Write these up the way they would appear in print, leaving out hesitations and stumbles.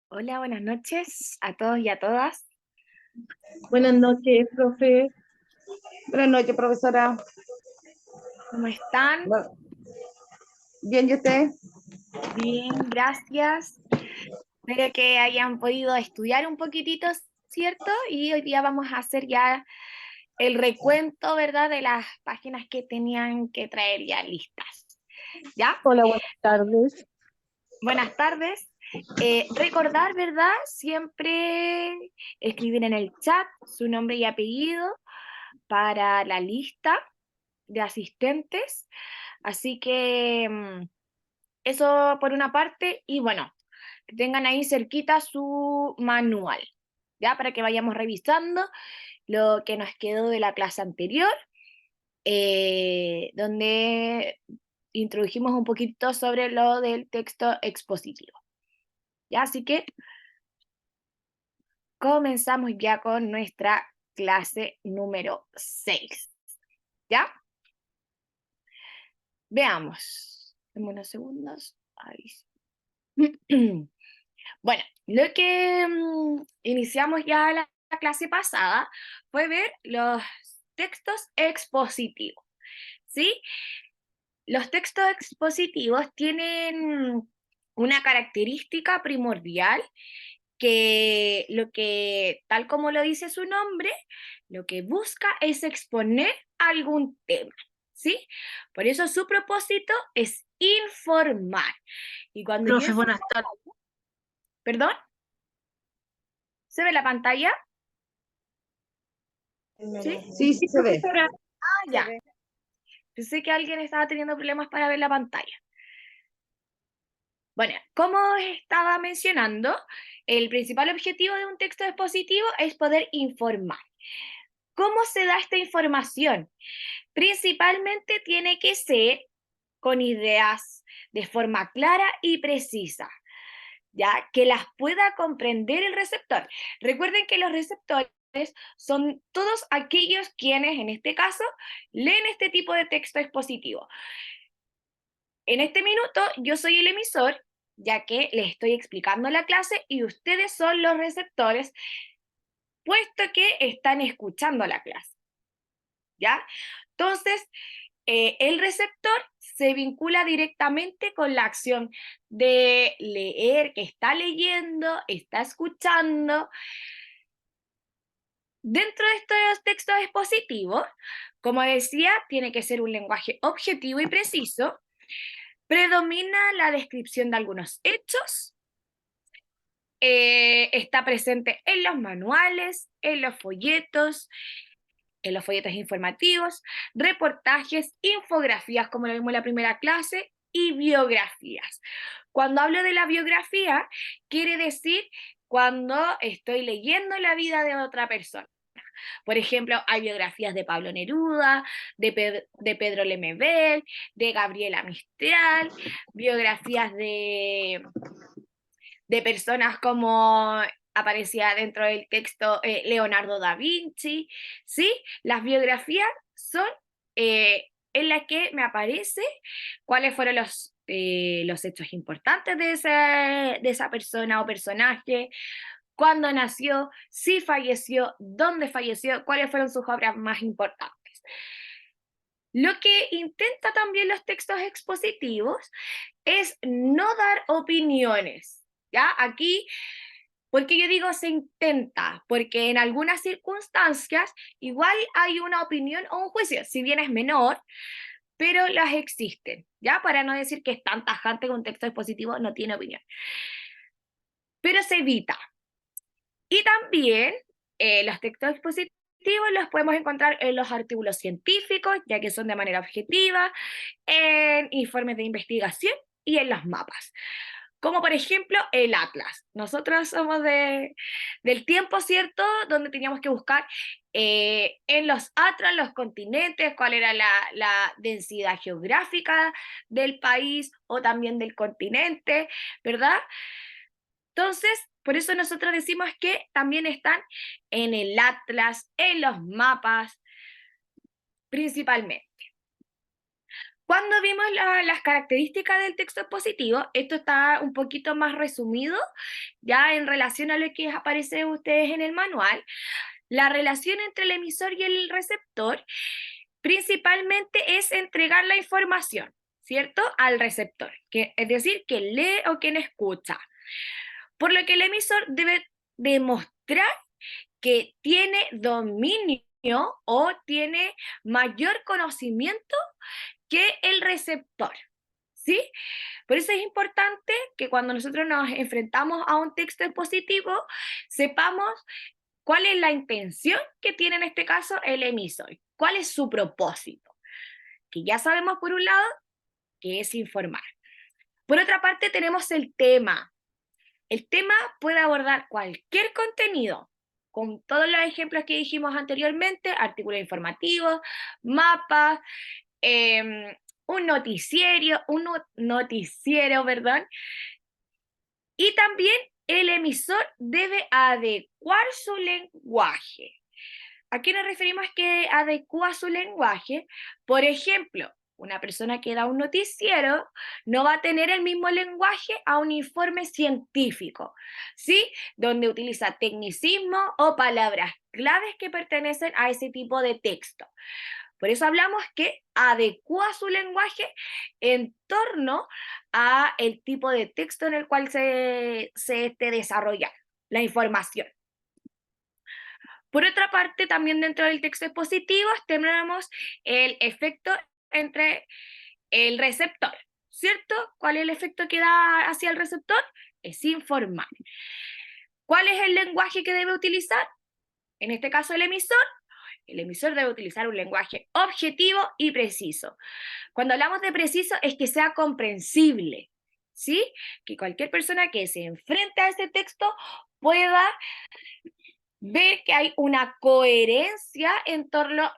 Hola, buenas noches a todos y a todas. Buenas noches, profe. Buenas noches, profesora. ¿Cómo están? Bien, ¿y usted? Bien, gracias. Espero que hayan podido estudiar un poquitito, ¿cierto? Y hoy día vamos a hacer ya el recuento, ¿verdad? De las páginas que tenían que traer ya listas. ¿Ya? Hola, buenas tardes. Buenas tardes. Recordar, ¿verdad? Siempre escribir en el chat su nombre y apellido para la lista de asistentes. Así que eso por una parte, y bueno, que tengan ahí cerquita su manual, ¿ya? Para que vayamos revisando lo que nos quedó de la clase anterior, donde introdujimos un poquito sobre lo del texto expositivo, ¿ya? Así que comenzamos ya con nuestra clase número 6, ¿ya? Veamos. En unos segundos. Ahí sí. Bueno, lo que iniciamos ya la clase pasada fue ver los textos expositivos, ¿sí? Los textos expositivos tienen una característica primordial tal como lo dice su nombre, lo que busca es exponer algún tema, ¿sí? Por eso su propósito es informar. Y cuando yo Profe, informo, buenas tardes. ¿perdón? ¿Se ve la pantalla? ¿Sí? Sí, sí se ve. Ah, ya. Pensé que alguien estaba teniendo problemas para ver la pantalla. Bueno, como estaba mencionando, el principal objetivo de un texto expositivo es poder informar. ¿Cómo se da esta información? Principalmente tiene que ser con ideas de forma clara y precisa, ya que las pueda comprender el receptor. Recuerden que los receptores son todos aquellos quienes, en este caso, leen este tipo de texto expositivo. En este minuto yo soy el emisor, ya que les estoy explicando la clase y ustedes son los receptores, puesto que están escuchando la clase, ¿ya? Entonces, el receptor se vincula directamente con la acción de leer, que está leyendo, está escuchando. Dentro de estos textos expositivos, como decía, tiene que ser un lenguaje objetivo y preciso. Predomina la descripción de algunos hechos. Está presente en los folletos informativos, reportajes, infografías, como lo vimos en la primera clase, y biografías. Cuando hablo de la biografía, quiere decir cuando estoy leyendo la vida de otra persona. Por ejemplo, hay biografías de Pablo Neruda, de Pedro Lemebel, de Gabriela Mistral, biografías de personas como aparecía dentro del texto Leonardo da Vinci, ¿sí? Las biografías son en las que me aparece cuáles fueron los hechos importantes de esa persona o personaje, cuándo nació, si falleció, dónde falleció, cuáles fueron sus obras más importantes. Lo que intenta también los textos expositivos es no dar opiniones, ¿ya? Aquí, porque yo digo se intenta, porque en algunas circunstancias igual hay una opinión o un juicio, si bien es menor, pero las existen, ¿ya? Para no decir que es tan tajante que un texto expositivo no tiene opinión. Pero se evita. Y también los textos expositivos los podemos encontrar en los artículos científicos, ya que son de manera objetiva, en informes de investigación y en los mapas. Como por ejemplo el Atlas. Nosotros somos del tiempo, ¿cierto? Donde teníamos que buscar en los atlas, los continentes, cuál era la densidad geográfica del país o también del continente, ¿verdad? Entonces, por eso nosotros decimos que también están en el Atlas, en los mapas, principalmente. Cuando vimos las características del texto expositivo, esto está un poquito más resumido, ya en relación a lo que aparece a ustedes en el manual. La relación entre el emisor y el receptor principalmente es entregar la información, ¿cierto? Al receptor, es decir, quien lee o quien escucha. Por lo que el emisor debe demostrar que tiene dominio o tiene mayor conocimiento que el receptor, ¿sí? Por eso es importante que cuando nosotros nos enfrentamos a un texto expositivo, sepamos cuál es la intención que tiene en este caso el emisor, cuál es su propósito, que ya sabemos por un lado que es informar. Por otra parte tenemos el tema. El tema puede abordar cualquier contenido, con todos los ejemplos que dijimos anteriormente, artículos informativos, mapas, un noticiero, perdón, y también el emisor debe adecuar su lenguaje. ¿A qué nos referimos que adecua su lenguaje? Por ejemplo, una persona que da un noticiero no va a tener el mismo lenguaje a un informe científico, ¿sí? Donde utiliza tecnicismo o palabras claves que pertenecen a ese tipo de texto. Por eso hablamos que adecua su lenguaje en torno a el tipo de texto en el cual se esté desarrollando la información. Por otra parte, también dentro del texto expositivo tenemos el efecto entre el receptor, ¿cierto? ¿Cuál es el efecto que da hacia el receptor? Es informar. ¿Cuál es el lenguaje que debe utilizar? En este caso el emisor debe utilizar un lenguaje objetivo y preciso. Cuando hablamos de preciso es que sea comprensible, ¿sí? Que cualquier persona que se enfrente a ese texto pueda ver que hay una coherencia en torno,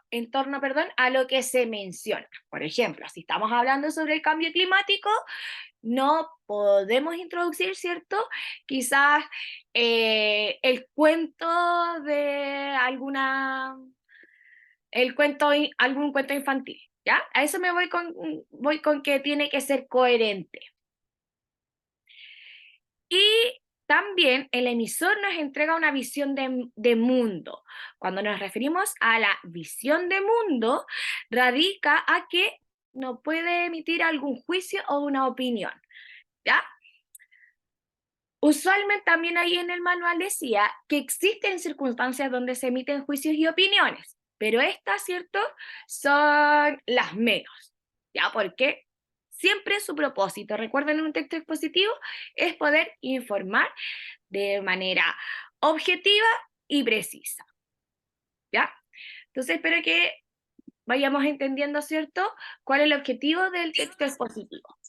a lo que se menciona. Por ejemplo, si estamos hablando sobre el cambio climático, no podemos introducir, ¿cierto? Quizás el cuento de algún cuento infantil, ¿ya? A eso me voy con que tiene que ser coherente. Y también el emisor nos entrega una visión de mundo. Cuando nos referimos a la visión de mundo, radica a que no puede emitir algún juicio o una opinión, ¿ya? Usualmente también ahí en el manual decía que existen circunstancias donde se emiten juicios y opiniones, pero estas, ¿cierto?, son las menos, ¿ya? Porque siempre su propósito, recuerden, un texto expositivo es poder informar de manera objetiva y precisa, ¿ya? Entonces espero que vayamos entendiendo, ¿cierto?, cuál es el objetivo del texto expositivo.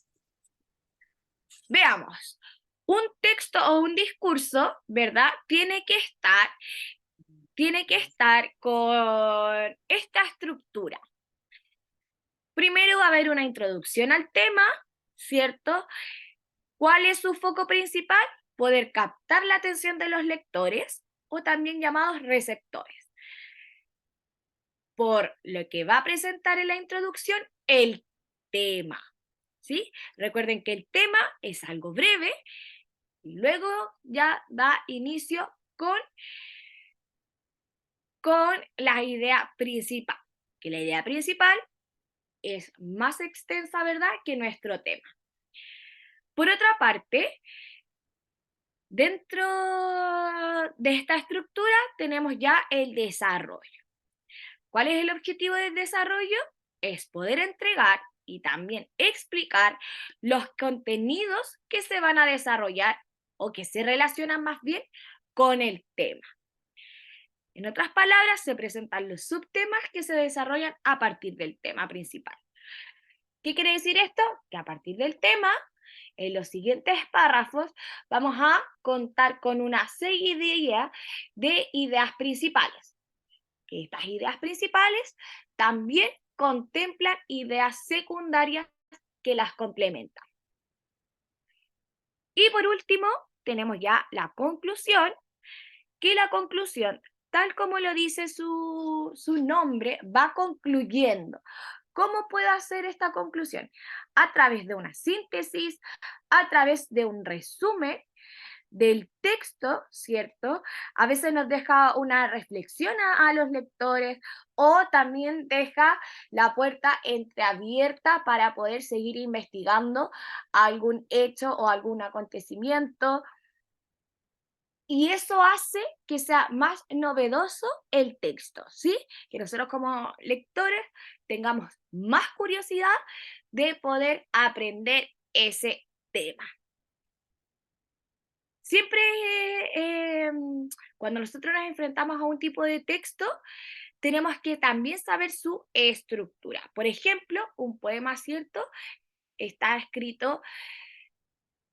Veamos, un texto o un discurso, ¿verdad?, tiene que estar con esta estructura. Primero va a haber una introducción al tema, ¿cierto? ¿Cuál es su foco principal? Poder captar la atención de los lectores, o también llamados receptores. Por lo que va a presentar en la introducción el tema, ¿sí? Recuerden que el tema es algo breve y luego ya da inicio con la idea principal, que la idea principal es más extensa, ¿verdad?, que nuestro tema. Por otra parte, dentro de esta estructura tenemos ya el desarrollo. ¿Cuál es el objetivo del desarrollo? Es poder entregar y también explicar los contenidos que se van a desarrollar o que se relacionan más bien con el tema. En otras palabras, se presentan los subtemas que se desarrollan a partir del tema principal. ¿Qué quiere decir esto? Que a partir del tema, en los siguientes párrafos, vamos a contar con una seguidilla de ideas principales. Que estas ideas principales también contemplan ideas secundarias que las complementan. Y por último, tenemos ya la conclusión, que la conclusión, tal como lo dice su nombre, va concluyendo ¿Cómo puedo hacer esta conclusión? A través de una síntesis, a través de un resumen del texto, ¿cierto? A veces nos deja una reflexión a los lectores o también deja la puerta entreabierta para poder seguir investigando algún hecho o algún acontecimiento. Y eso hace que sea más novedoso el texto, ¿sí? Que nosotros como lectores tengamos más curiosidad de poder aprender ese tema. Siempre cuando nosotros nos enfrentamos a un tipo de texto, tenemos que también saber su estructura. Por ejemplo, un poema, ¿cierto? Está escrito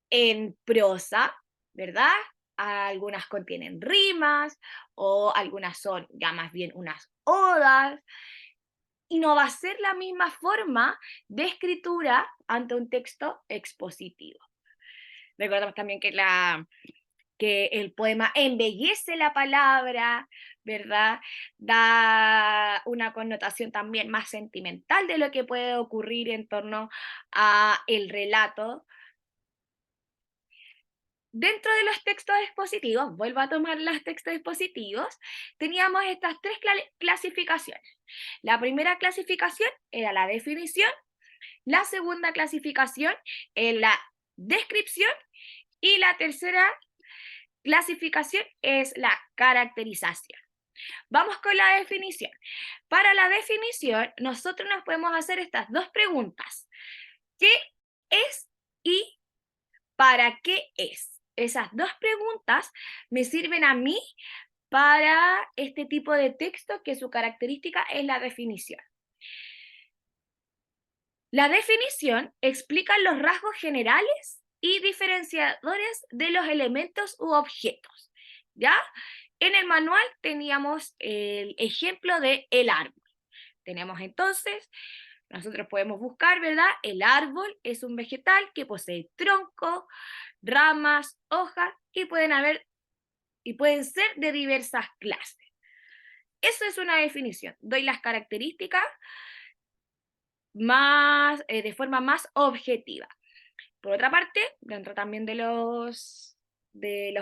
en prosa, ¿verdad? Algunas contienen rimas o algunas son ya más bien unas odas. Y no va a ser la misma forma de escritura ante un texto expositivo. Recordamos también que el poema embellece la palabra, ¿verdad? Da una connotación también más sentimental de lo que puede ocurrir en torno a el relato. Dentro de los textos expositivos, vuelvo a tomar los textos expositivos, teníamos estas tres clasificaciones. La primera clasificación era la definición, la segunda clasificación es la descripción y la tercera clasificación es la caracterización. Vamos con la definición. Para la definición, nosotros nos podemos hacer estas dos preguntas. ¿Qué es y para qué es? Esas dos preguntas me sirven a mí para este tipo de texto que su característica es la definición. La definición explica los rasgos generales y diferenciadores de los elementos u objetos, ¿ya? En el manual teníamos el ejemplo de el árbol. Tenemos entonces, nosotros podemos buscar, ¿verdad? El árbol es un vegetal que posee tronco, ramas, hojas y pueden ser de diversas clases. Eso es una definición. Doy las características de forma más objetiva. Por otra parte, dentro también de los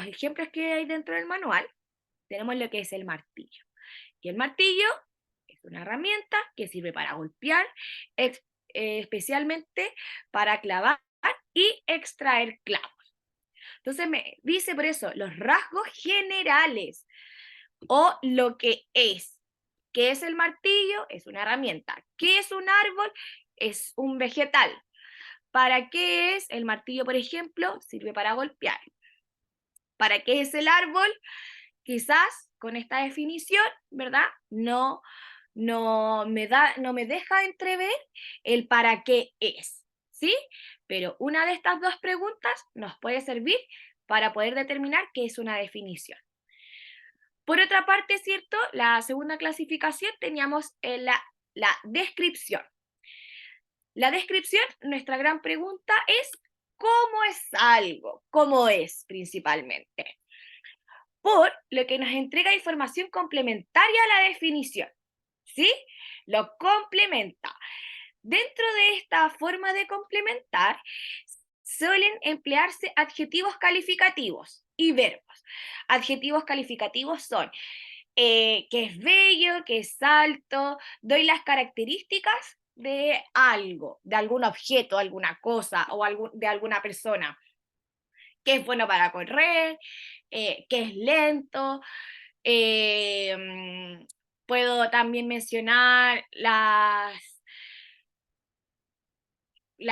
ejemplos que hay dentro del manual, tenemos lo que es el martillo. Y el martillo es una herramienta que sirve para golpear, especialmente para clavar y extraer clavos. Entonces me dice por eso los rasgos generales o lo que es. ¿Qué es el martillo? Es una herramienta. ¿Qué es un árbol? Es un vegetal. ¿Para qué es el martillo, por ejemplo? Sirve para golpear. ¿Para qué es el árbol? Quizás con esta definición, ¿verdad? No me deja entrever el para qué es, ¿sí? Pero una de estas dos preguntas nos puede servir para poder determinar qué es una definición. Por otra parte, ¿cierto? La segunda clasificación teníamos la descripción. La descripción, nuestra gran pregunta es ¿cómo es algo? ¿Cómo es principalmente? Por lo que nos entrega información complementaria a la definición, ¿sí? Lo complementa. Dentro de esta forma de complementar, suelen emplearse adjetivos calificativos y verbos. Adjetivos calificativos son que es bello, que es alto, doy las características de algo, de algún objeto, alguna cosa o de alguna persona, que es bueno para correr, que es lento. Puedo también mencionar la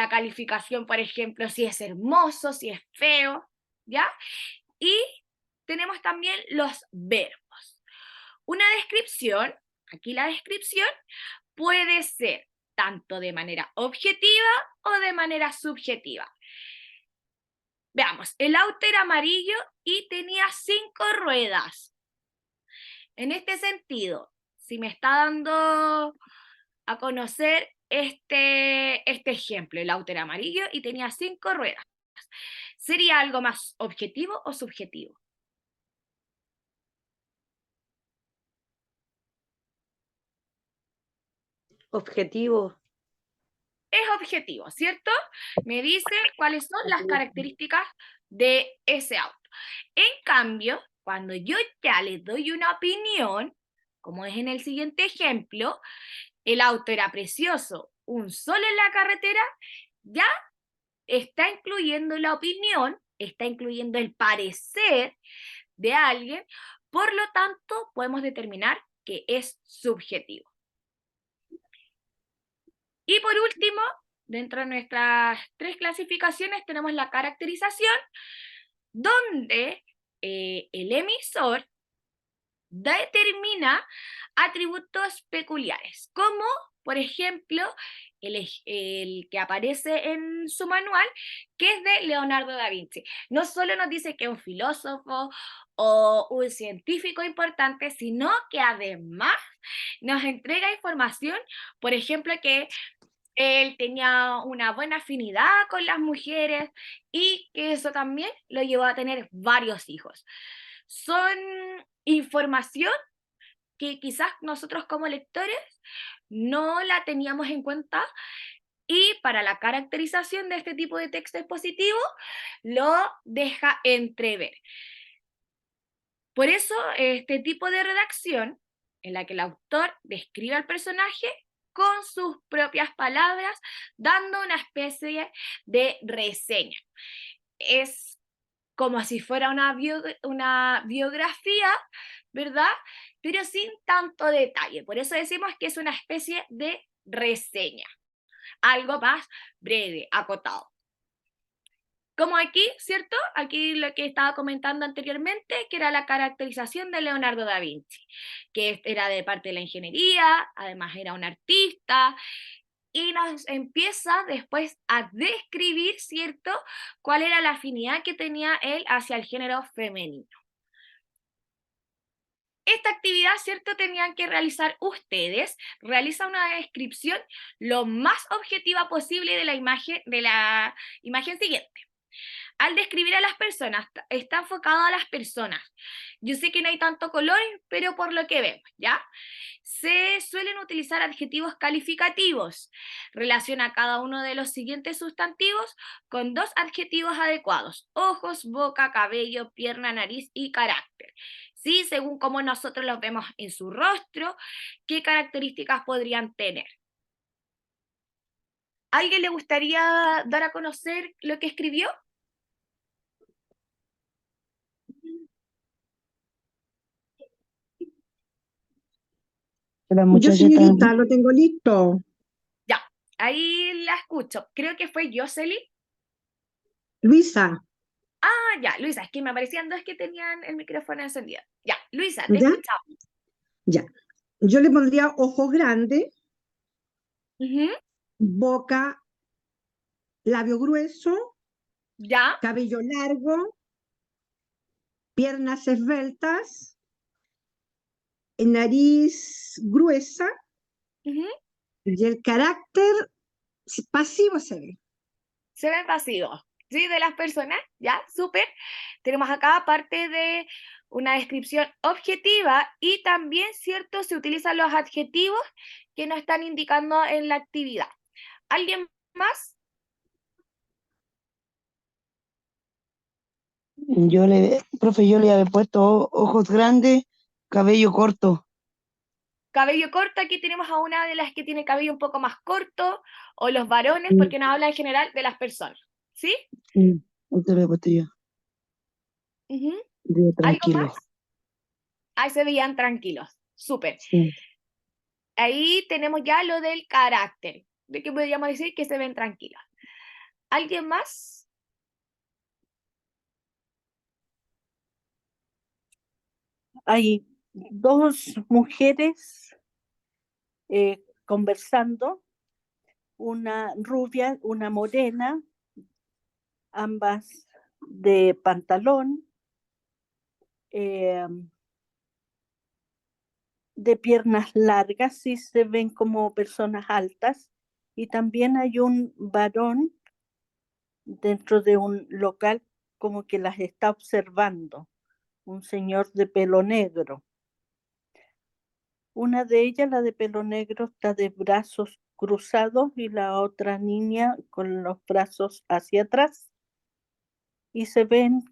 calificación, por ejemplo, si es hermoso, si es feo, ¿ya? Y tenemos también los verbos. Una descripción, aquí la descripción, puede ser tanto de manera objetiva o de manera subjetiva. Veamos, el auto era amarillo y tenía 5 ruedas. En este sentido, si me está dando a conocer este ejemplo, el auto era amarillo y tenía 5 ruedas, ¿sería algo más objetivo o subjetivo? Objetivo. es objetivo, ¿cierto? Me dice cuáles son las características de ese auto. En cambio, cuando yo ya le doy una opinión, como es en el siguiente ejemplo, el auto era precioso, un sol en la carretera, ya está incluyendo la opinión, está incluyendo el parecer de alguien, por lo tanto podemos determinar que es subjetivo. Y por último, dentro de nuestras 3 clasificaciones tenemos la caracterización, donde el emisor determina atributos peculiares, como por ejemplo el que aparece en su manual, que es de Leonardo da Vinci. No solo nos dice que es un filósofo o un científico importante, sino que además nos entrega información, por ejemplo, que él tenía una buena afinidad con las mujeres y que eso también lo llevó a tener varios hijos. Son información que quizás nosotros como lectores no la teníamos en cuenta, y para la caracterización de este tipo de texto expositivo lo deja entrever. Por eso este tipo de redacción, en la que el autor describe al personaje con sus propias palabras, dando una especie de reseña. Es como si fuera una biografía, ¿verdad? Pero sin tanto detalle. Por eso decimos que es una especie de reseña, algo más breve, acotado. Como aquí, ¿cierto? Aquí lo que estaba comentando anteriormente, que era la caracterización de Leonardo da Vinci, que era de parte de la ingeniería, además era un artista, y nos empieza después a describir, ¿cierto?, cuál era la afinidad que tenía él hacia el género femenino. Esta actividad, ¿cierto?, tenían que realizar ustedes. Realiza una descripción lo más objetiva posible de la imagen siguiente. Al describir a las personas, está enfocado a las personas. Yo sé que no hay tanto color, pero por lo que vemos, ¿ya? Se suelen utilizar adjetivos calificativos. Relaciona a cada uno de los siguientes sustantivos con 2 adjetivos adecuados: ojos, boca, cabello, pierna, nariz y carácter. ¿Sí? Según cómo nosotros los vemos en su rostro, ¿qué características podrían tener? ¿A alguien le gustaría dar a conocer lo que escribió? La Yo, muchacha señorita, lo tengo listo. Ya, ahí la escucho. Creo que fue Jocelyn. Luisa, Ah, ya, Luisa, es que me aparecían 2 que tenían el micrófono encendido. Ya, Luisa, te ¿ya? escuchamos. Ya. Yo le pondría ojos grandes, Ujú. boca, labio grueso, Ya, cabello largo, piernas esbeltas, nariz gruesa ujú. y el carácter pasivo se ve. Se ven pasivos, ¿sí? De las personas, ya, súper. Tenemos acá parte de una descripción objetiva y también, ¿cierto? Se utilizan los adjetivos que nos están indicando en la actividad. ¿Alguien más? profe, yo le había puesto ojos grandes, cabello corto. Cabello corto, aquí tenemos a una de las que tiene cabello un poco más corto, o los varones, Mm, porque nos habla en general de las personas, ¿sí? Esto le he puesto yo. Ujú. Digo, ¿Algo tranquilo. más? Ahí se veían tranquilos, súper. Sí. Ahí tenemos ya lo del carácter, de que podríamos decir que se ven tranquilos. ¿Alguien más? Hay 2 mujeres conversando, una rubia, una morena, ambas de pantalón, eh, de piernas largas, sí se ven como personas altas, y también hay un varón dentro de un local como que las está observando, un señor de pelo negro. Una de ellas, la de pelo negro, está de brazos cruzados y la otra niña con los brazos hacia atrás. Y se ven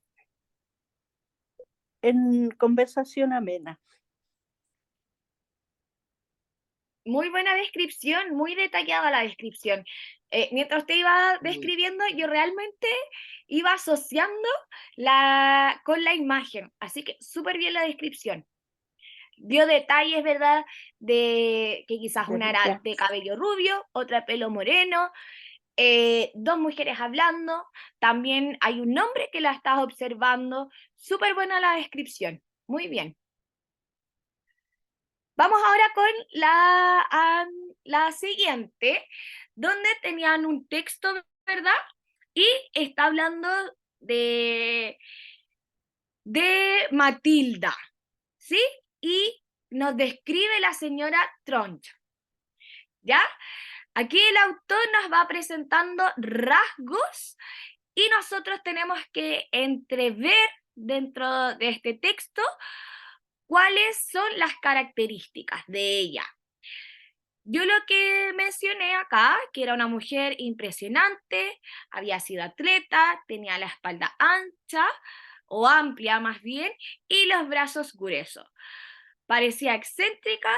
en conversación amena. Muy buena descripción, muy detallada la descripción. Mientras usted iba describiendo, yo realmente iba asociando con la imagen, así que súper bien la descripción. Dio detalles, ¿verdad? De que quizás una era de cabello rubio, otra pelo moreno, dos mujeres hablando, también hay un hombre que la estás observando. Súper buena la descripción, muy bien. Vamos ahora con la siguiente, donde tenían un texto, ¿verdad? Y está hablando de Matilda, ¿sí? Y nos describe la señora Troncha, ¿ya? Aquí el autor nos va presentando rasgos y nosotros tenemos que entrever dentro de este texto cuáles son las características de ella. Yo lo que mencioné acá, que era una mujer impresionante, había sido atleta, tenía la espalda ancha o amplia más bien, y los brazos gruesos. Parecía excéntrica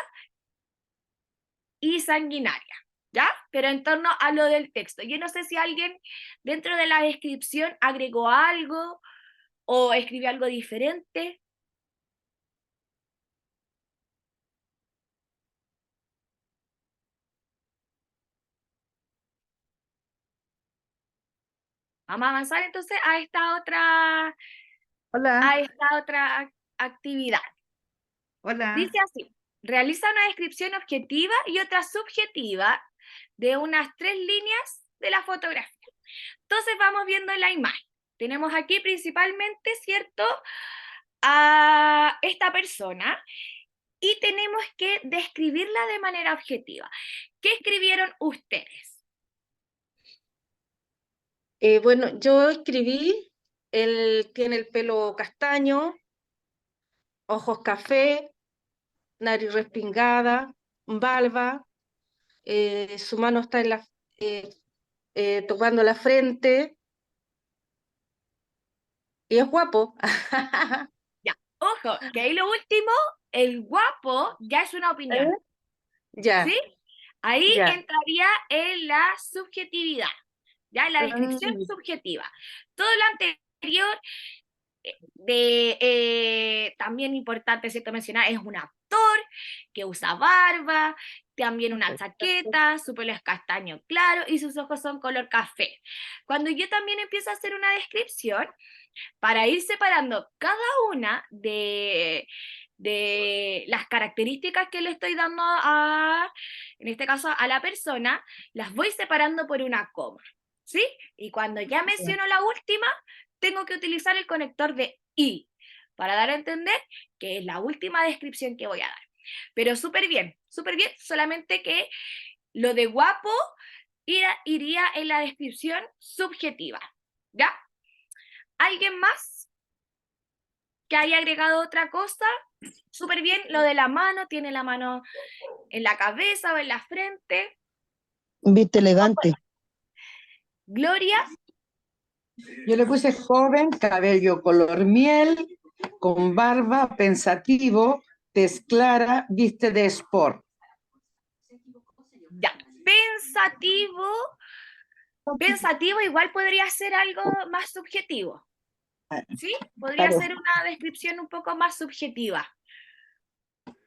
y sanguinaria, ¿ya? Pero en torno a lo del texto. Yo no sé si alguien dentro de la descripción agregó algo o escribió algo diferente. Vamos a avanzar entonces a esta Hola, actividad. hola. Dice así: realiza una descripción objetiva y otra subjetiva de unas 3 líneas de la fotografía. Entonces vamos viendo la imagen. Tenemos aquí principalmente, ¿cierto?, a esta persona y tenemos que describirla de manera objetiva. ¿Qué escribieron ustedes? Bueno, yo escribí, él tiene el pelo castaño, ojos café, nariz respingada, barba, su mano está eh, tocando la frente y es guapo. Ya, ojo, que ahí lo último, el guapo, ya es una opinión, Ya, ¿sí? Ahí ya. entraría en la subjetividad, ya en la descripción subjetiva. Todo lo anterior, también importante, ¿cierto?, mencionar, es un actor que usa barba, también una chaqueta, su pelo es castaño claro y sus ojos son color café. Cuando yo también empiezo a hacer una descripción, para ir separando cada una de las características que le estoy dando en este caso, a la persona, las voy separando por una coma, ¿sí? Y cuando ya menciono la última, tengo que utilizar el conector de y, para dar a entender que es la última descripción que voy a dar. Pero súper bien, solamente que lo de guapo iría en la descripción subjetiva, ¿ya? ¿Alguien más que haya agregado otra cosa? Súper bien, lo de la mano, tiene la mano en la cabeza o en la frente. Viste elegante. Gloria, Yo le puse joven, cabello color miel, con barba, pensativo, tez clara, viste de sport. ya. Pensativo igual podría ser algo más subjetivo, ¿sí? Podría Claro. ser una descripción un poco más subjetiva,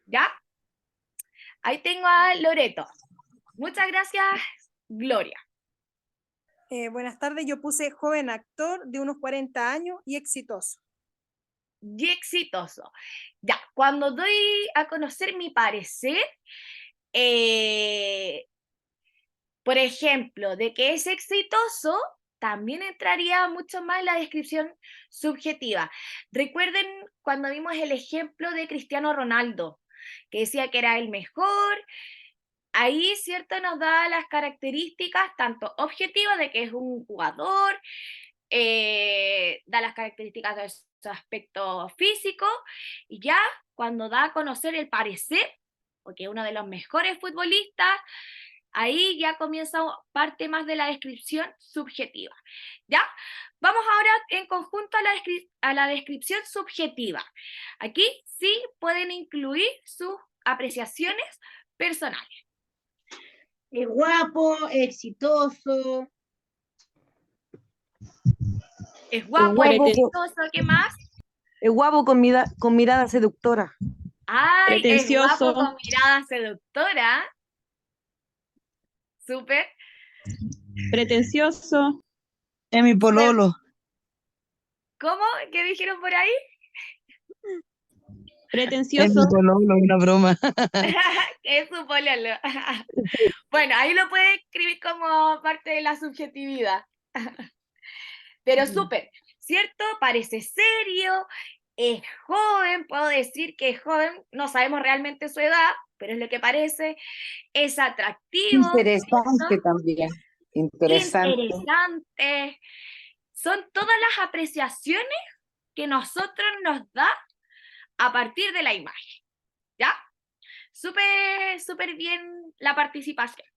¿ya? Ahí tengo a Loreto. Muchas gracias, Gloria. Buenas tardes, yo puse joven actor de unos 40 años y exitoso. Y exitoso. Ya, cuando doy a conocer mi parecer, por ejemplo, de que es exitoso, también entraría mucho más en la descripción subjetiva. Recuerden cuando vimos el ejemplo de Cristiano Ronaldo, que decía que era el mejor. Ahí, ¿cierto?, nos da las características tanto objetivas de que es un jugador, da las características de su aspecto físico, y ya cuando da a conocer el parecer, porque es uno de los mejores futbolistas, Ahí ya comienza parte más de la descripción subjetiva, ¿ya? Vamos ahora en conjunto a la descripción subjetiva. Aquí sí pueden incluir sus apreciaciones personales. Es guapo, exitoso, Es guapo, guapo, es exitoso, ¿qué más? Es guapo con mirada seductora. ¡Ay, es Pretencioso. guapo con mirada seductora! Súper. Pretencioso. es mi pololo. ¿Cómo? ¿Qué dijeron por ahí? Es mi Pretencioso. pololo, una broma. Es su pololo. Bueno, ahí lo puede escribir como parte de la subjetividad. Pero súper, ¿cierto? Parece serio, es joven, puedo decir que es joven, no sabemos realmente su edad, pero es lo que parece, es atractivo, Interesante ¿cierto? también. Interesante. Interesante. Son todas las apreciaciones que nosotros nos da a partir de la imagen, ¿ya? Súper, súper bien la participación.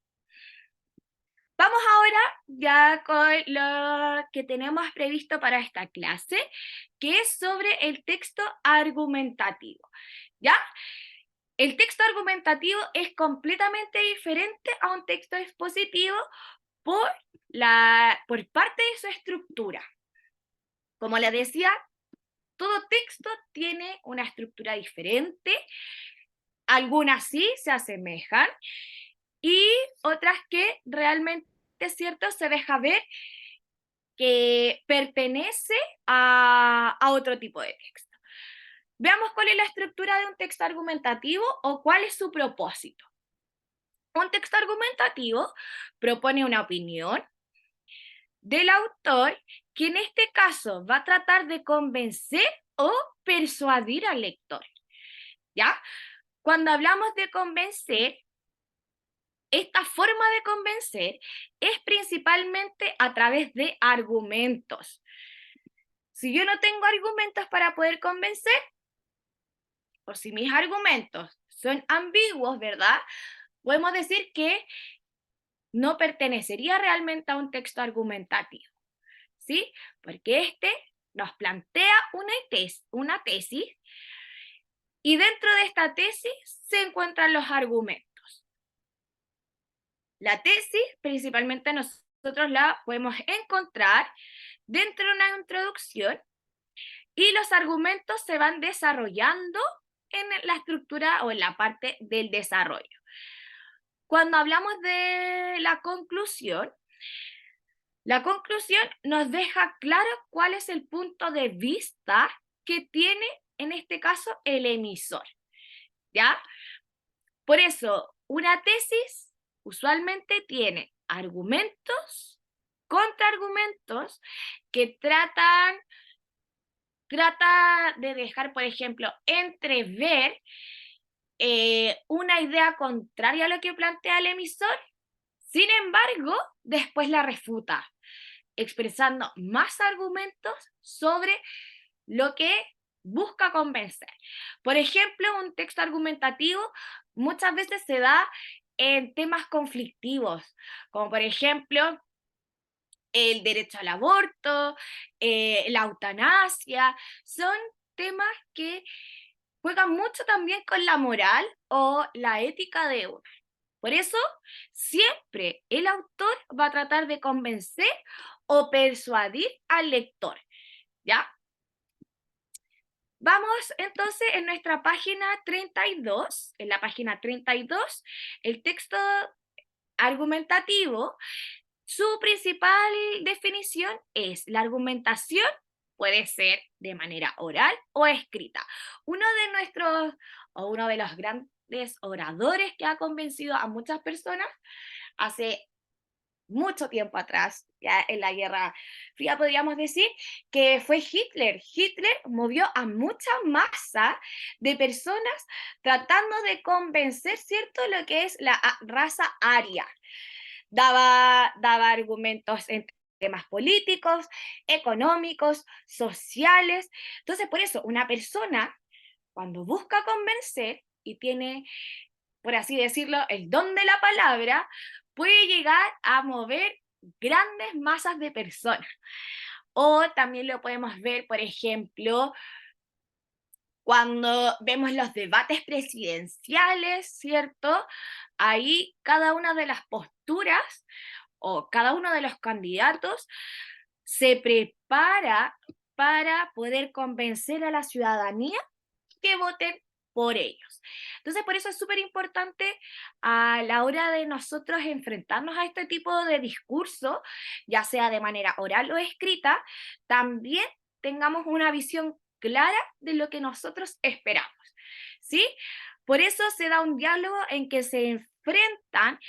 Vamos ahora ya con lo que tenemos previsto para esta clase, que es sobre el texto argumentativo, ¿ya? El texto argumentativo es completamente diferente a un texto expositivo por parte de su estructura. Como les decía, todo texto tiene una estructura diferente, algunas sí se asemejan, y otras que realmente es cierto, se deja ver que pertenece a otro tipo de texto. Veamos cuál es la estructura de un texto argumentativo o cuál es su propósito. Un texto argumentativo propone una opinión del autor que en este caso va a tratar de convencer o persuadir al lector, ¿ya? Cuando hablamos de convencer, esta forma de convencer es principalmente a través de argumentos. Si yo no tengo argumentos para poder convencer, o si mis argumentos son ambiguos, ¿verdad? Podemos decir que no pertenecería realmente a un texto argumentativo, ¿sí? Porque este nos plantea una tesis y dentro de esta tesis se encuentran los argumentos. La tesis, principalmente nosotros la podemos encontrar dentro de una introducción y los argumentos se van desarrollando en la estructura o en la parte del desarrollo. Cuando hablamos de la conclusión nos deja claro cuál es el punto de vista que tiene, en este caso, el emisor, ¿ya? Por eso, una tesis usualmente tiene argumentos, contraargumentos, que trata de dejar, por ejemplo, entrever una idea contraria a lo que plantea el emisor, sin embargo, después la refuta, expresando más argumentos sobre lo que busca convencer. Por ejemplo, un texto argumentativo muchas veces se da en temas conflictivos, como por ejemplo el derecho al aborto, la eutanasia, son temas que juegan mucho también con la moral o la ética de uno. Por eso, siempre el autor va a tratar de convencer o persuadir al lector, ¿ya? Vamos entonces en nuestra página 32, en la página 32, el texto argumentativo, su principal definición es la argumentación puede ser de manera oral o escrita. Uno de los grandes oradores que ha convencido a muchas personas hace mucho tiempo atrás, ya en la Guerra Fría podríamos decir, que fue Hitler. Hitler movió a mucha masa de personas tratando de convencer, ¿cierto?, lo que es la raza aria. Daba argumentos en temas políticos, económicos, sociales. Entonces, por eso, una persona, cuando busca convencer y tiene, por así decirlo, el don de la palabra, puede llegar a mover grandes masas de personas. O también lo podemos ver, por ejemplo, cuando vemos los debates presidenciales, ¿cierto? Ahí cada una de las posturas o cada uno de los candidatos se prepara para poder convencer a la ciudadanía que voten por ellos. Entonces, por eso es súper importante a la hora de nosotros enfrentarnos a este tipo de discurso, ya sea de manera oral o escrita, también tengamos una visión clara de lo que nosotros esperamos, ¿sí? Por eso se da un diálogo en que se enfrentan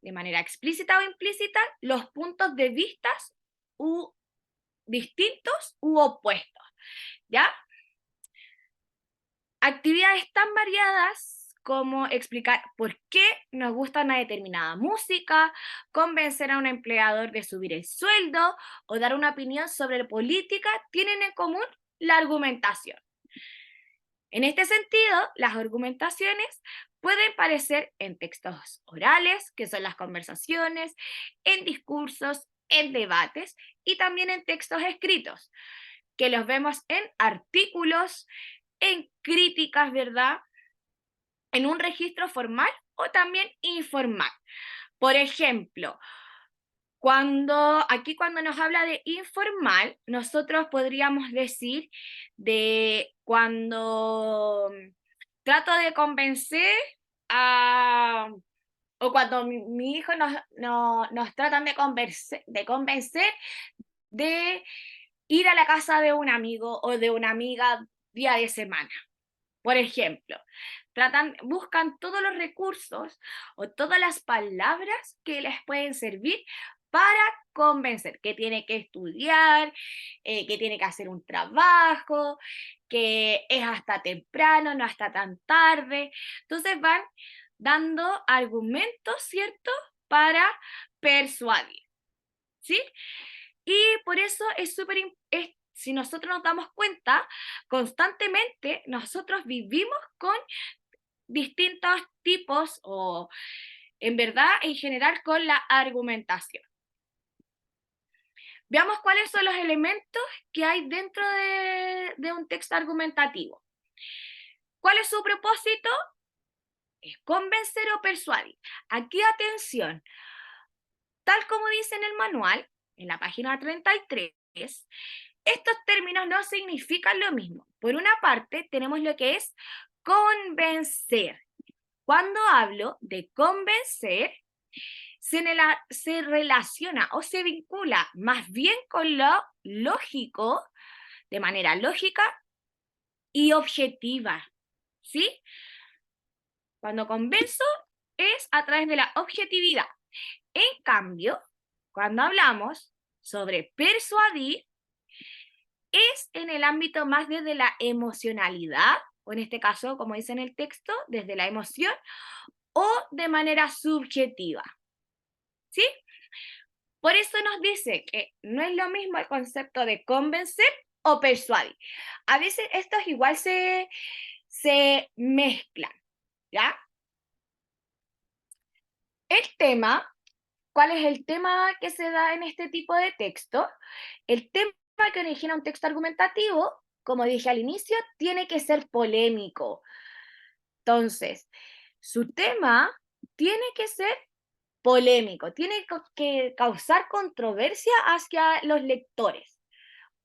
de manera explícita o implícita los puntos de vista distintos u opuestos, ¿ya? Actividades tan variadas como explicar por qué nos gusta una determinada música, convencer a un empleador de subir el sueldo o dar una opinión sobre política tienen en común la argumentación. En este sentido, las argumentaciones pueden aparecer en textos orales, que son las conversaciones, en discursos, en debates y también en textos escritos, que los vemos en artículos, en críticas, ¿verdad? En un registro formal o también informal. Por ejemplo, cuando nos habla de informal, nosotros podríamos decir de cuando trato de convencer o cuando mi hijo nos tratan de convencer de ir a la casa de un amigo o de una amiga día de semana. Por ejemplo, buscan todos los recursos o todas las palabras que les pueden servir para convencer que tiene que estudiar, que tiene que hacer un trabajo, que es hasta temprano, no hasta tan tarde. Entonces van dando argumentos, ¿cierto?, para persuadir, ¿sí? Y por eso es si nosotros nos damos cuenta, constantemente nosotros vivimos con distintos tipos o, en verdad, en general, con la argumentación. Veamos cuáles son los elementos que hay dentro de un texto argumentativo. ¿Cuál es su propósito? Es convencer o persuadir. Aquí, atención, tal como dice en el manual, en la página 33, estos términos no significan lo mismo. Por una parte, tenemos lo que es convencer. Cuando hablo de convencer, se relaciona o se vincula más bien con lo lógico, de manera lógica y objetiva, ¿sí? Cuando convenzo es a través de la objetividad. En cambio, cuando hablamos sobre persuadir, es en el ámbito más desde la emocionalidad, o en este caso, como dice en el texto, desde la emoción, o de manera subjetiva, ¿sí? Por eso nos dice que no es lo mismo el concepto de convencer o persuadir. A veces estos igual se mezclan, ¿ya? El tema, ¿cuál es el tema que se da en este tipo de texto? El tema que origina un texto argumentativo, como dije al inicio, tiene que ser polémico. Entonces, su tema tiene que ser polémico, tiene que causar controversia hacia los lectores,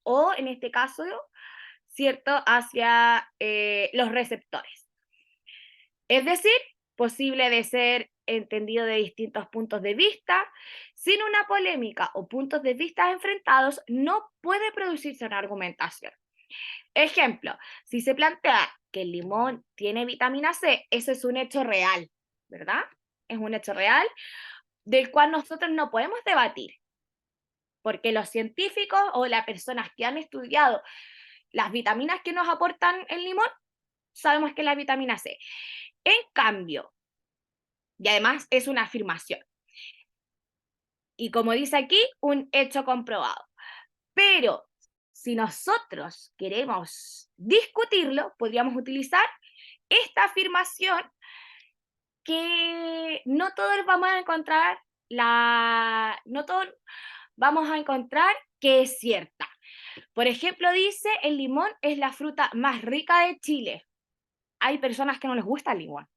o en este caso, ¿cierto?, hacia los receptores. Es decir, posible de ser entendido de distintos puntos de vista. Sin una polémica o puntos de vista enfrentados, no puede producirse una argumentación. Ejemplo, si se plantea que el limón tiene vitamina C, eso es un hecho real, ¿verdad? Es un hecho real del cual nosotros no podemos debatir, porque los científicos o las personas que han estudiado las vitaminas que nos aportan el limón, sabemos que es la vitamina C. En cambio, y además es una afirmación, y como dice aquí, un hecho comprobado. Pero si nosotros queremos discutirlo, podríamos utilizar esta afirmación que no todos vamos a encontrar no todos vamos a encontrar que es cierta. Por ejemplo, dice, el limón es la fruta más rica de Chile. Hay personas que no les gusta el limón,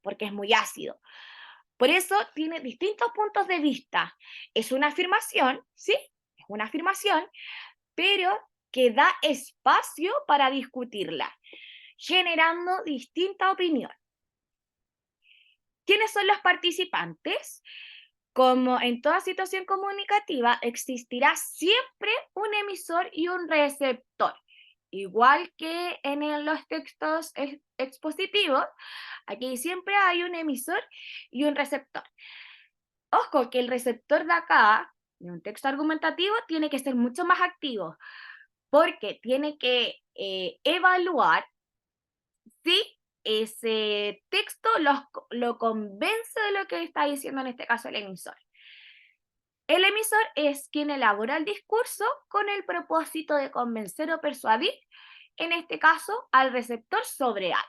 porque es muy ácido. Por eso tiene distintos puntos de vista. Es una afirmación, ¿sí? Es una afirmación, pero que da espacio para discutirla, generando distinta opinión. ¿Quiénes son los participantes? Como en toda situación comunicativa, existirá siempre un emisor y un receptor. Igual que en los textos expositivos, aquí siempre hay un emisor y un receptor. Ojo, que el receptor de acá, de un texto argumentativo, tiene que ser mucho más activo, porque tiene que evaluar si ese texto lo convence de lo que está diciendo en este caso el emisor. El emisor es quien elabora el discurso con el propósito de convencer o persuadir, en este caso, al receptor sobre algo.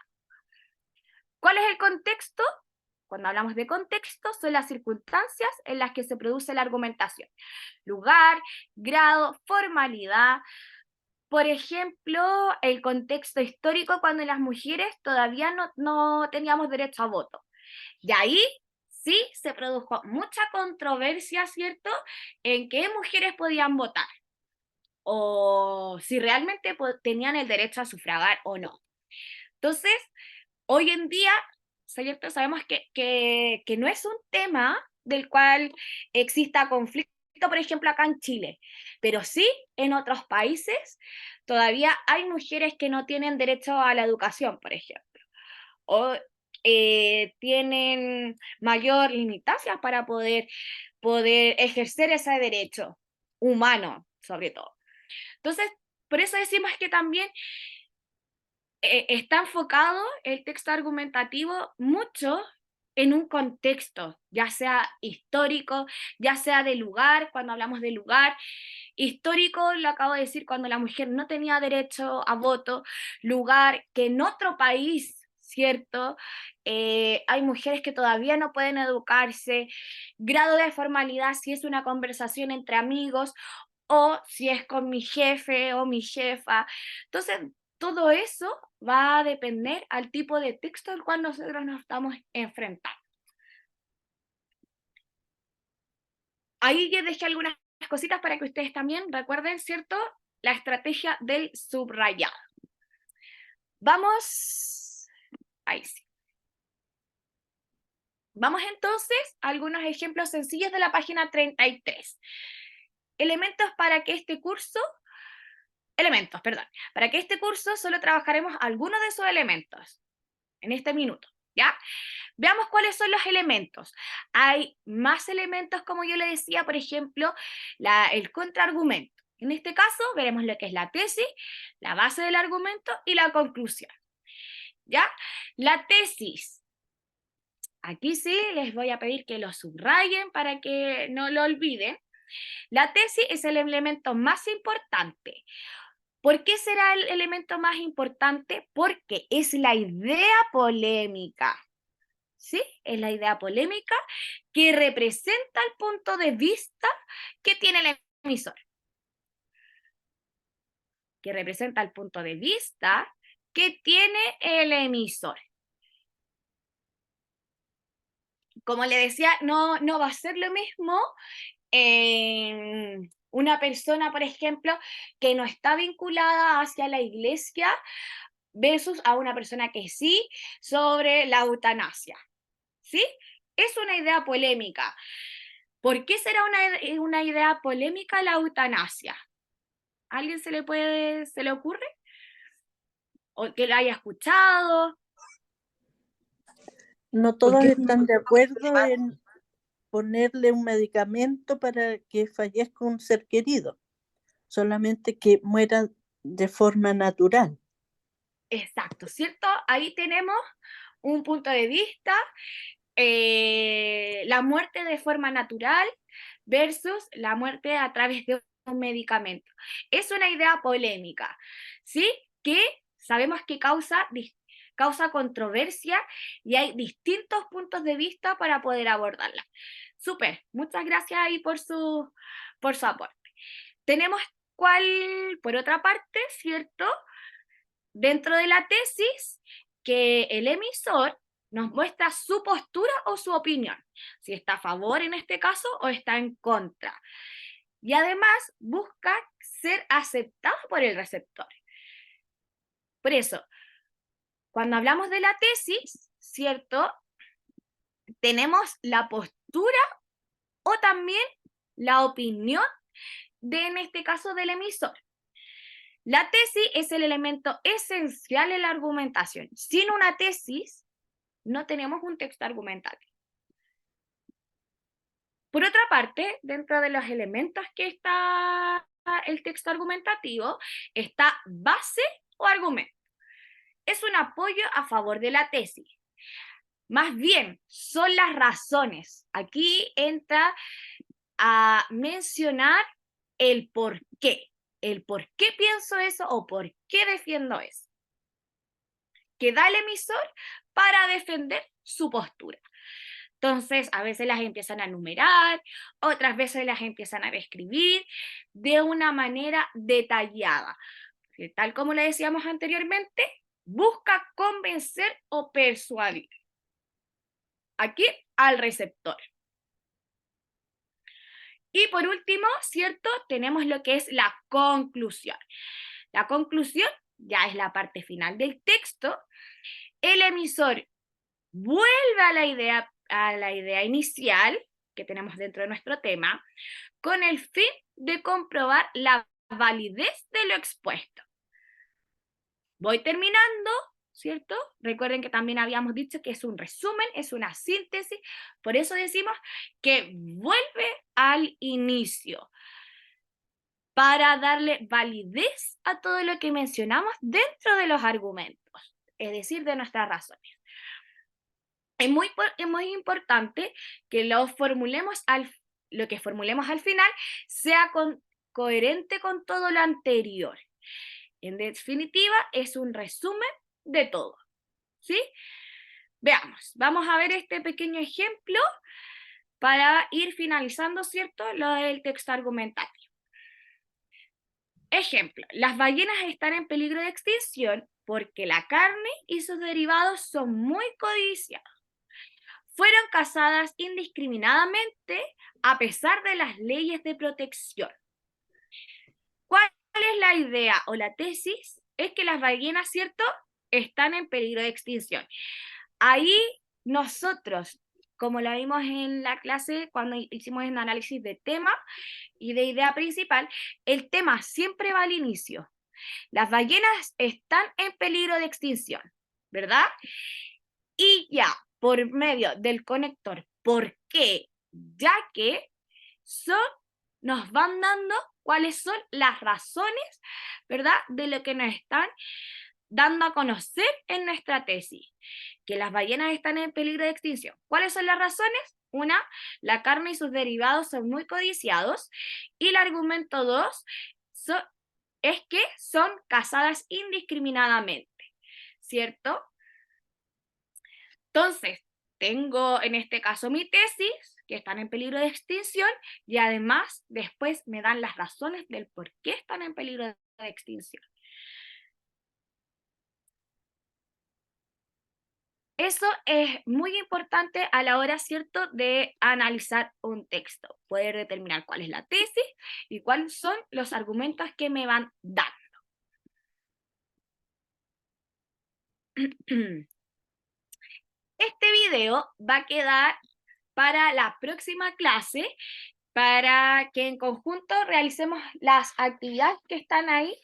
¿Cuál es el contexto? Cuando hablamos de contexto, son las circunstancias en las que se produce la argumentación. Lugar, grado, formalidad. Por ejemplo, el contexto histórico cuando las mujeres todavía no teníamos derecho a voto. Y ahí sí se produjo mucha controversia, ¿cierto?, en qué mujeres podían votar, o si realmente tenían el derecho a sufragar o no. Entonces, hoy en día, ¿cierto?, sabemos que no es un tema del cual exista conflicto, por ejemplo, acá en Chile, pero sí en otros países todavía hay mujeres que no tienen derecho a la educación, por ejemplo, o tienen mayor limitancias para poder ejercer ese derecho humano, sobre todo. Entonces, por eso decimos que también está enfocado el texto argumentativo mucho en un contexto, ya sea histórico, ya sea de lugar, cuando hablamos de lugar. Histórico, lo acabo de decir, cuando la mujer no tenía derecho a voto. Lugar, que en otro país, ¿cierto?, hay mujeres que todavía no pueden educarse. Grado de formalidad, si es una conversación entre amigos o si es con mi jefe o mi jefa. Entonces, todo eso va a depender al tipo de texto al cual nosotros nos estamos enfrentando. Ahí yo dejé algunas cositas para que ustedes también recuerden, ¿cierto?, la estrategia del subrayado. Vamos, ahí sí. Vamos entonces a algunos ejemplos sencillos de la página 33. Para que este curso solo trabajaremos algunos de esos elementos en este minuto, ¿ya? Veamos cuáles son los elementos. Hay más elementos, como yo le decía, por ejemplo, el contraargumento. En este caso, veremos lo que es la tesis, la base del argumento y la conclusión, ¿ya? La tesis. Aquí sí les voy a pedir que lo subrayen para que no lo olviden. La tesis es el elemento más importante. ¿Por qué será el elemento más importante? Porque es la idea polémica. ¿Sí? Es la idea polémica que representa el punto de vista que tiene el emisor. Que representa el punto de vista que tiene el emisor. Como le decía, no va a ser lo mismo una persona, por ejemplo, que no está vinculada hacia la iglesia versus a una persona que sí, sobre la eutanasia. ¿Sí? Es una idea polémica. ¿Por qué será una idea polémica la eutanasia? ¿A alguien se le ocurre? ¿O que lo haya escuchado? No todos están de acuerdo en ponerle un medicamento para que fallezca un ser querido, solamente que muera de forma natural. Exacto, ¿cierto? Ahí tenemos un punto de vista, la muerte de forma natural versus la muerte a través de un medicamento. Es una idea polémica, ¿sí? Que sabemos que causa causa controversia y hay distintos puntos de vista para poder abordarla. Súper, muchas gracias ahí por su aporte. Tenemos por otra parte, ¿cierto? Dentro de la tesis, que el emisor nos muestra su postura o su opinión, si está a favor en este caso o está en contra. Y además busca ser aceptado por el receptor. Por eso, cuando hablamos de la tesis, ¿cierto? Tenemos la postura o también la opinión en este caso, del emisor. La tesis es el elemento esencial en la argumentación. Sin una tesis, no tenemos un texto argumentativo. Por otra parte, dentro de los elementos que está el texto argumentativo, está base o argumento. Es un apoyo a favor de la tesis. Más bien, son las razones. Aquí entra a mencionar el por qué. El por qué pienso eso o por qué defiendo eso. Que da el emisor para defender su postura. Entonces, a veces las empiezan a enumerar, otras veces las empiezan a describir de una manera detallada. Tal como le decíamos anteriormente, busca convencer o persuadir. Aquí al receptor. Y por último, ¿cierto? Tenemos lo que es la conclusión. La conclusión ya es la parte final del texto. El emisor vuelve a la idea inicial que tenemos dentro de nuestro tema, con el fin de comprobar la validez de lo expuesto. Voy terminando, ¿cierto? Recuerden que también habíamos dicho que es un resumen, es una síntesis, por eso decimos que vuelve al inicio, para darle validez a todo lo que mencionamos dentro de los argumentos, es decir, de nuestras razones. Es muy importante que lo que formulemos al final sea coherente con todo lo anterior. En definitiva, es un resumen de todo, ¿sí? Veamos, vamos a ver este pequeño ejemplo para ir finalizando, ¿cierto?, lo del texto argumentativo. Ejemplo, las ballenas están en peligro de extinción porque la carne y sus derivados son muy codiciados. Fueron cazadas indiscriminadamente a pesar de las leyes de protección. ¿Cuál es la idea o la tesis? Es que las ballenas, ¿cierto?, están en peligro de extinción. Ahí nosotros, como lo vimos en la clase cuando hicimos un análisis de tema y de idea principal, el tema siempre va al inicio. Las ballenas están en peligro de extinción, ¿verdad? Y ya, por medio del conector, ¿por qué? Ya que nos van dando cuáles son las razones, ¿verdad?, de lo que nos están dando a conocer en nuestra tesis, que las ballenas están en peligro de extinción. ¿Cuáles son las razones? Una, la carne y sus derivados son muy codiciados, y el argumento 2 es que son cazadas indiscriminadamente, ¿cierto? Entonces, tengo en este caso mi tesis, que están en peligro de extinción, y además después me dan las razones del por qué están en peligro de extinción. Eso es muy importante a la hora, ¿cierto?, de analizar un texto. Poder determinar cuál es la tesis y cuáles son los argumentos que me van dando. Este video va a quedar para la próxima clase, para que en conjunto realicemos las actividades que están ahí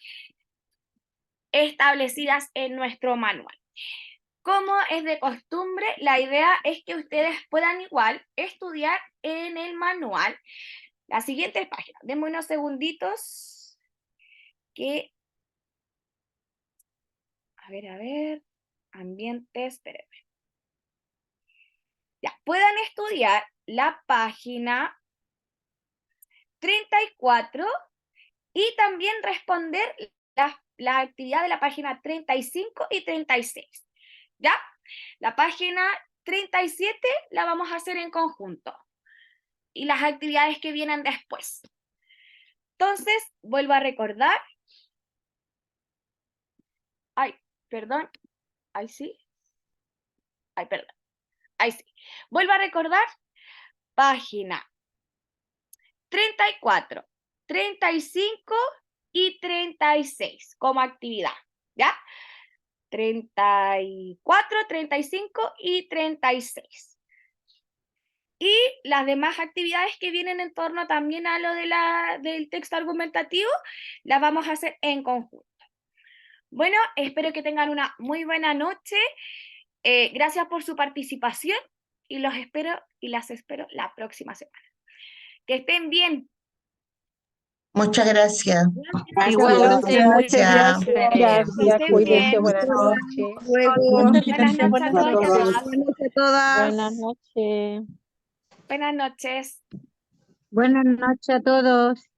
establecidas en nuestro manual. Como es de costumbre, la idea es que ustedes puedan igual estudiar en el manual las siguientes páginas. Denme unos segunditos que... A ver, ambientes, espérenme. Ya, puedan estudiar la página 34 y también responder la actividad de la página 35 y 36. ¿ya? La página 37 la vamos a hacer en conjunto. Y las actividades que vienen después. Entonces, vuelvo a recordar. Ay, perdón. Ahí sí. Ay, perdón. Ahí sí. Vuelvo a recordar. Página 34, 35 y 36 como actividad, ¿ya? 34, 35 y 36. Y las demás actividades que vienen en torno también a lo del texto argumentativo, las vamos a hacer en conjunto. Bueno, espero que tengan una muy buena noche. Gracias por su participación y los espero y las espero la próxima semana. Que estén bien. Muchas gracias. Igualmente, muchas Gracias. gracias. Que estén Cuídense, bien. buenas noches. Buenas noches a Buenas todos. noches. Buenas noches. Buenas noches. Buenas noches a todos.